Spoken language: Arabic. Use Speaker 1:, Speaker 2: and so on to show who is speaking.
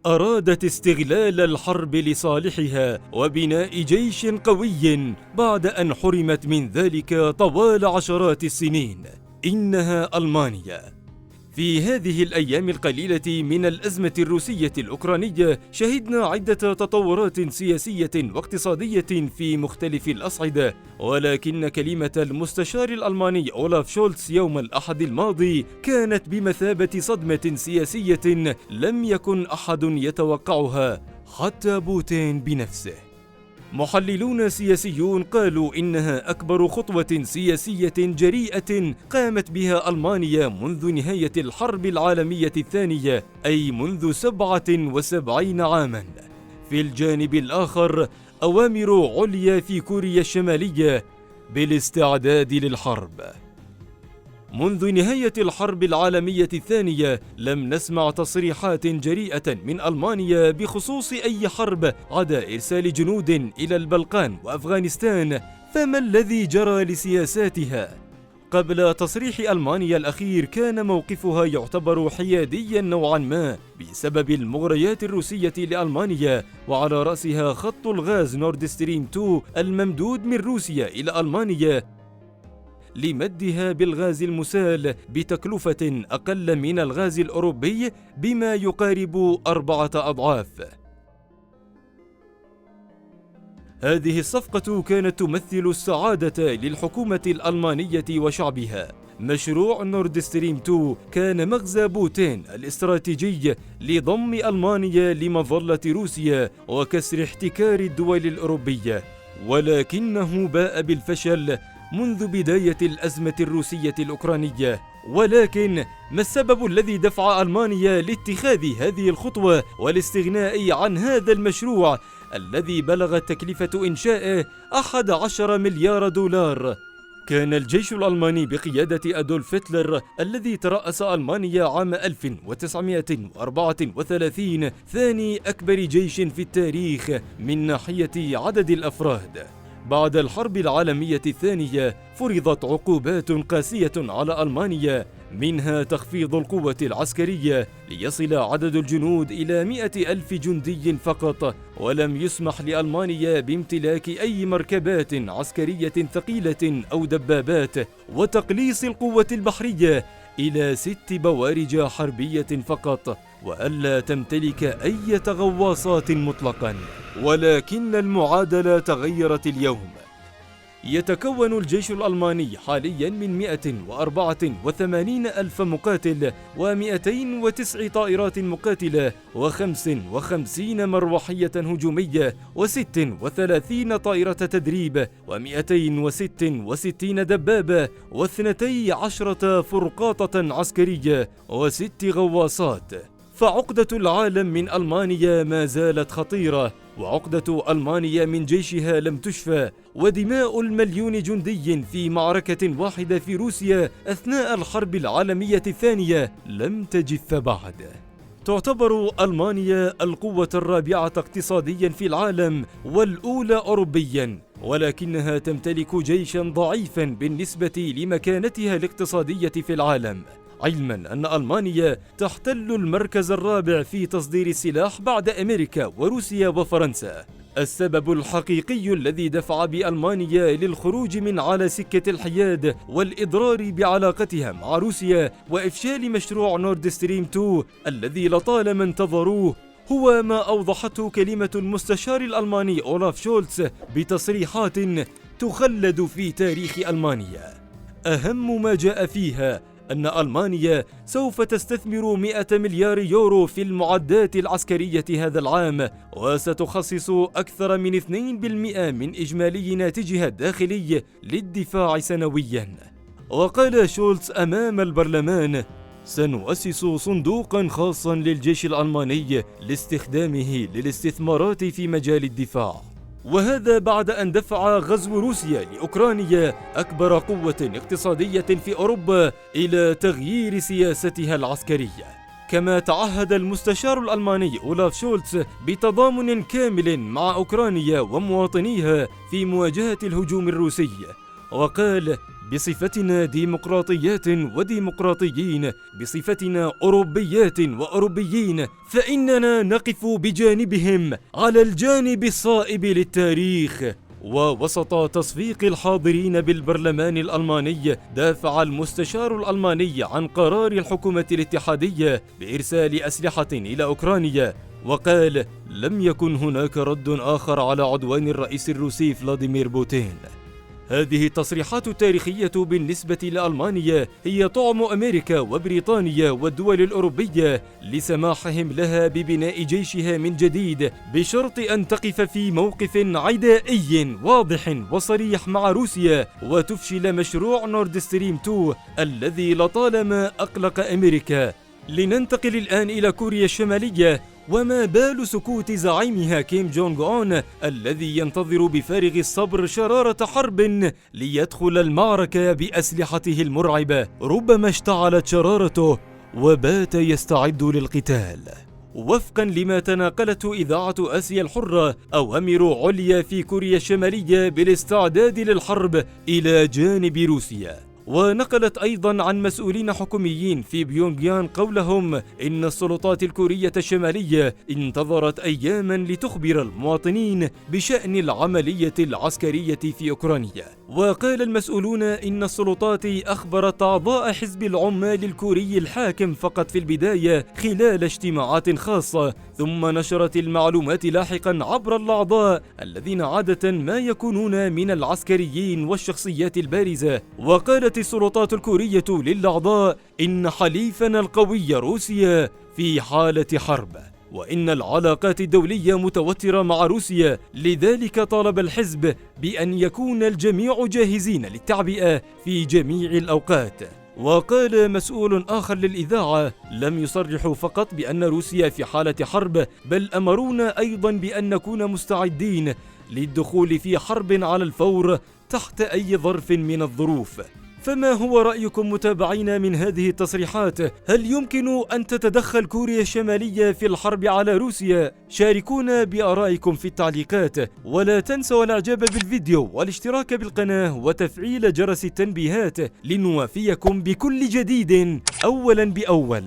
Speaker 1: أرادت استغلال الحرب لصالحها وبناء جيش قوي بعد أن حرمت من ذلك طوال عشرات السنين. إنها ألمانيا. في هذه الأيام القليلة من الأزمة الروسية الأوكرانية شهدنا عدة تطورات سياسية واقتصادية في مختلف الأصعدة، ولكن كلمة المستشار الألماني أولاف شولتز يوم الأحد الماضي كانت بمثابة صدمة سياسية لم يكن أحد يتوقعها، حتى بوتين بنفسه. محللون سياسيون قالوا إنها أكبر خطوة سياسية جريئة قامت بها ألمانيا منذ نهاية الحرب العالمية الثانية، أي منذ 77 عاماً. في الجانب الآخر، أوامر عليا في كوريا الشمالية بالاستعداد للحرب. منذ نهاية الحرب العالمية الثانية لم نسمع تصريحات جريئة من ألمانيا بخصوص أي حرب عدا إرسال جنود إلى البلقان وأفغانستان، فما الذي جرى لسياساتها؟ قبل تصريح ألمانيا الأخير كان موقفها يعتبر حياديا نوعا ما بسبب المغريات الروسية لألمانيا، وعلى رأسها خط الغاز نورد ستريم 2 الممدود من روسيا إلى ألمانيا لمدها بالغاز المسال بتكلفة أقل من الغاز الأوروبي بما يقارب 4 أضعاف. هذه الصفقة كانت تمثل السعادة للحكومة الألمانية وشعبها. مشروع نورد ستريم 2 كان مغزى بوتين الاستراتيجي لضم ألمانيا لمظلة روسيا وكسر احتكار الدول الأوروبية، ولكنه باء بالفشل منذ بداية الأزمة الروسية الأوكرانية. ولكن ما السبب الذي دفع ألمانيا لاتخاذ هذه الخطوة والاستغناء عن هذا المشروع الذي بلغت تكلفة إنشائه 11 مليار دولار؟ كان الجيش الألماني بقيادة أدولف هتلر الذي ترأس ألمانيا عام 1934 ثاني أكبر جيش في التاريخ من ناحية عدد الأفراد. بعد الحرب العالمية الثانية فرضت عقوبات قاسية على ألمانيا، منها تخفيض القوة العسكرية ليصل عدد الجنود إلى 100,000 جندي فقط، ولم يسمح لألمانيا بامتلاك أي مركبات عسكرية ثقيلة أو دبابات، وتقليص القوة البحرية إلى 6 بوارج حربية فقط، وألا تمتلك أي غواصات مطلقاً. ولكن المعادلة تغيرت اليوم. يتكون الجيش الألماني حالياً من 184 ألف مقاتل و209 طائرات مقاتلة و55 مروحية هجومية و36 طائرة تدريب و266 دبابة و12 فرقاطة عسكرية و6 غواصات. فعقدة العالم من ألمانيا ما زالت خطيرة، وعقدة ألمانيا من جيشها لم تشفى، ودماء المليون جندي في معركة واحدة في روسيا أثناء الحرب العالمية الثانية لم تجف بعد. تعتبر ألمانيا القوة الرابعة اقتصاديا في العالم والأولى أوروبيا، ولكنها تمتلك جيشا ضعيفا بالنسبة لمكانتها الاقتصادية في العالم، علما أن ألمانيا تحتل المركز الرابع في تصدير السلاح بعد أمريكا وروسيا وفرنسا. السبب الحقيقي الذي دفع بألمانيا للخروج من على سكة الحياد والإضرار بعلاقتها مع روسيا وإفشال مشروع نورد ستريم 2 الذي لطالما انتظروه هو ما أوضحته كلمة المستشار الألماني أولاف شولتز بتصريحات تخلد في تاريخ ألمانيا. أهم ما جاء فيها أن ألمانيا سوف تستثمر 100 مليار يورو في المعدات العسكرية هذا العام، وستخصص أكثر من 2% من إجمالي ناتجها الداخلي للدفاع سنوياً. وقال شولتز أمام البرلمان: سنؤسس صندوقاً خاصاً للجيش الألماني لاستخدامه للاستثمارات في مجال الدفاع. وهذا بعد أن دفع غزو روسيا لأوكرانيا أكبر قوة اقتصادية في أوروبا إلى تغيير سياستها العسكرية. كما تعهد المستشار الألماني أولاف شولتز بتضامن كامل مع أوكرانيا ومواطنيها في مواجهة الهجوم الروسي، وقال: بصفتنا ديمقراطيات وديمقراطيين، بصفتنا أوروبيات وأوروبيين، فإننا نقف بجانبهم على الجانب الصائب للتاريخ. ووسط تصفيق الحاضرين بالبرلمان الألماني، دافع المستشار الألماني عن قرار الحكومة الاتحادية بإرسال أسلحة إلى أوكرانيا، وقال: لم يكن هناك رد آخر على عدوان الرئيس الروسي فلاديمير بوتين. هذه التصريحات التاريخية بالنسبة لألمانيا هي طعم أمريكا وبريطانيا والدول الأوروبية لسماحهم لها ببناء جيشها من جديد، بشرط أن تقف في موقف عدائي واضح وصريح مع روسيا، وتفشل مشروع نورد ستريم 2 الذي لطالما أقلق أمريكا. لننتقل الآن إلى كوريا الشمالية، وما بال سكوت زعيمها كيم جونغ أون الذي ينتظر بفارغ الصبر شرارة حرب ليدخل المعركة بأسلحته المرعبة؟ ربما اشتعلت شرارته وبات يستعد للقتال. وفقا لما تناقلته إذاعة آسيا الحرة، أوامر عليا في كوريا الشمالية بالاستعداد للحرب إلى جانب روسيا. ونقلت أيضا عن مسؤولين حكوميين في بيونغ يان قولهم إن السلطات الكورية الشمالية انتظرت أياما لتخبر المواطنين بشأن العملية العسكرية في أوكرانيا. وقال المسؤولون إن السلطات أخبرت أعضاء حزب العمال الكوري الحاكم فقط في البداية خلال اجتماعات خاصة، ثم نشرت المعلومات لاحقا عبر الأعضاء الذين عادة ما يكونون من العسكريين والشخصيات البارزة. وقالت السلطات الكورية للأعضاء إن حليفنا القوي روسيا في حالة حرب، وإن العلاقات الدولية متوترة مع روسيا، لذلك طالب الحزب بأن يكون الجميع جاهزين للتعبئة في جميع الأوقات. وقال مسؤول آخر للإذاعة: لم يصرحوا فقط بأن روسيا في حالة حرب، بل أمرونا أيضا بأن نكون مستعدين للدخول في حرب على الفور تحت أي ظرف من الظروف. فما هو رأيكم متابعينا من هذه التصريحات؟ هل يمكن أن تتدخل كوريا الشمالية في الحرب على روسيا؟ شاركونا بآرائكم في التعليقات، ولا تنسوا الإعجاب بالفيديو والاشتراك بالقناة وتفعيل جرس التنبيهات لنوافيكم بكل جديد أولا بأول.